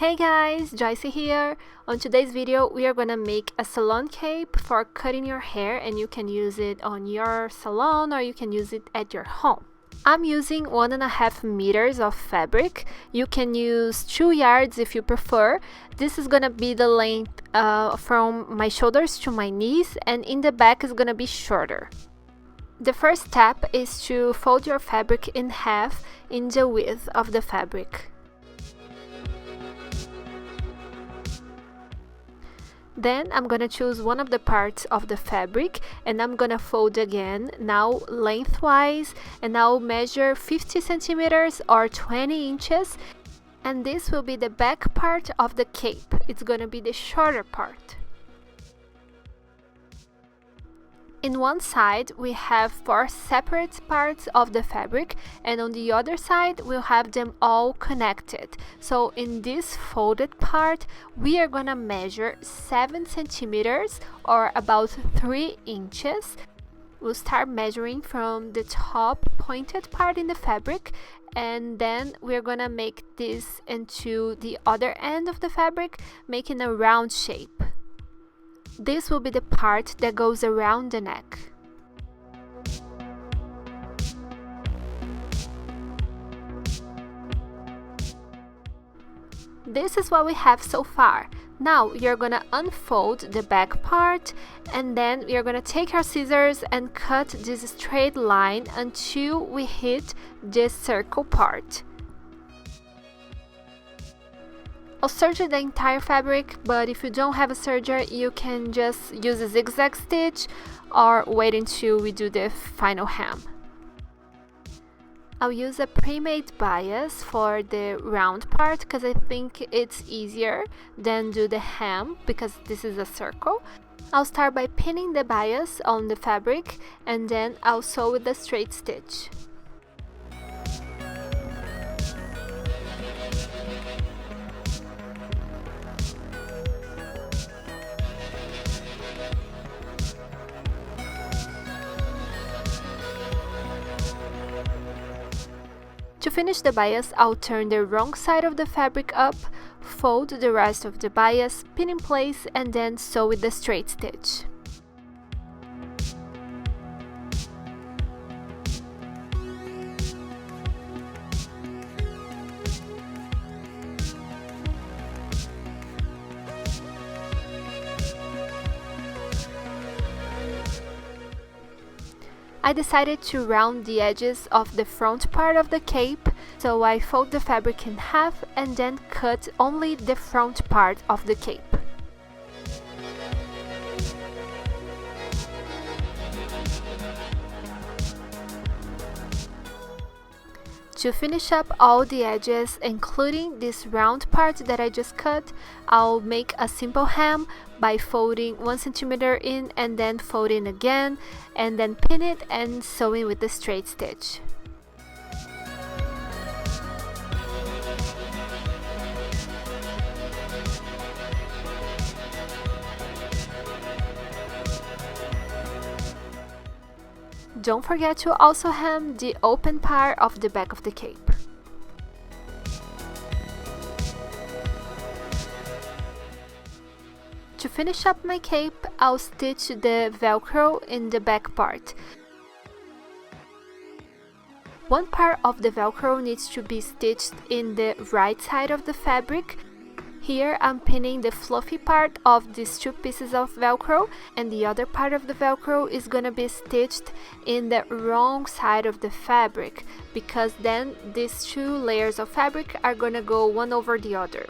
Hey guys, Joice here. On today's video, we are gonna make a salon cape for cutting your hair, and you can use it on your salon or you can use it at your home. I'm using 1.5 meters of fabric. You can use 2 yards if you prefer. This is gonna be the length from my shoulders to my knees, and in the back is gonna be shorter. The first step is to fold your fabric in half in the width of the fabric. Then I'm gonna choose one of the parts of the fabric and I'm gonna fold again, now lengthwise, and I'll measure 50 centimeters or 20 inches, and this will be the back part of the cape. It's gonna be the shorter part. In one side we have 4 separate parts of the fabric, and on the other side we'll have them all connected. So in this folded part we are gonna measure 7 centimeters or about 3 inches. We'll start measuring from the top pointed part in the fabric, and then we're gonna make this into the other end of the fabric, making a round shape. This will be the part that goes around the neck. This is what we have so far. Now you're gonna unfold the back part, and then we are gonna take our scissors and cut this straight line until we hit this circle part. I'll serger the entire fabric, but if you don't have a serger, you can just use a zigzag stitch or wait until we do the final hem. I'll use a pre-made bias for the round part because I think it's easier than do the hem because this is a circle. I'll start by pinning the bias on the fabric, and then I'll sew with a straight stitch. To finish the bias, I'll turn the wrong side of the fabric up, fold the rest of the bias, pin in place, and then sew with the straight stitch. I decided to round the edges of the front part of the cape, so I fold the fabric in half and then cut only the front part of the cape. To finish up all the edges, including this round part that I just cut, I'll make a simple hem by folding 1 centimeter in and then folding again, and then pin it and sewing with the straight stitch. Don't forget to also hem the open part of the back of the cape. To finish up my cape, I'll stitch the Velcro in the back part. One part of the Velcro needs to be stitched in the right side of the fabric. Here I'm pinning the fluffy part of these 2 pieces of Velcro, and the other part of the Velcro is gonna be stitched in the wrong side of the fabric, because then these 2 layers of fabric are gonna go one over the other.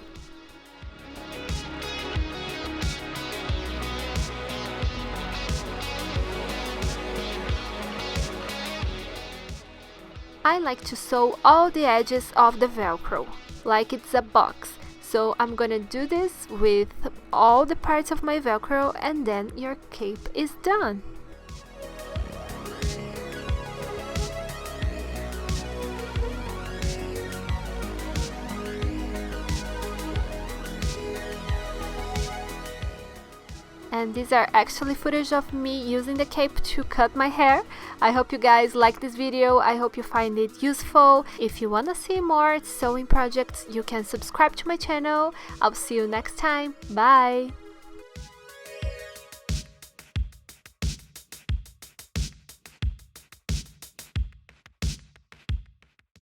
I like to sew all the edges of the Velcro, like it's a box. So I'm gonna do this with all the parts of my Velcro, and then your cape is done. and these are actually footage of me using the cape to cut my hair. I hope you guys like this video. I hope you find it useful. If you want to see more sewing projects, you can subscribe to my channel. I'll see you next time. Bye!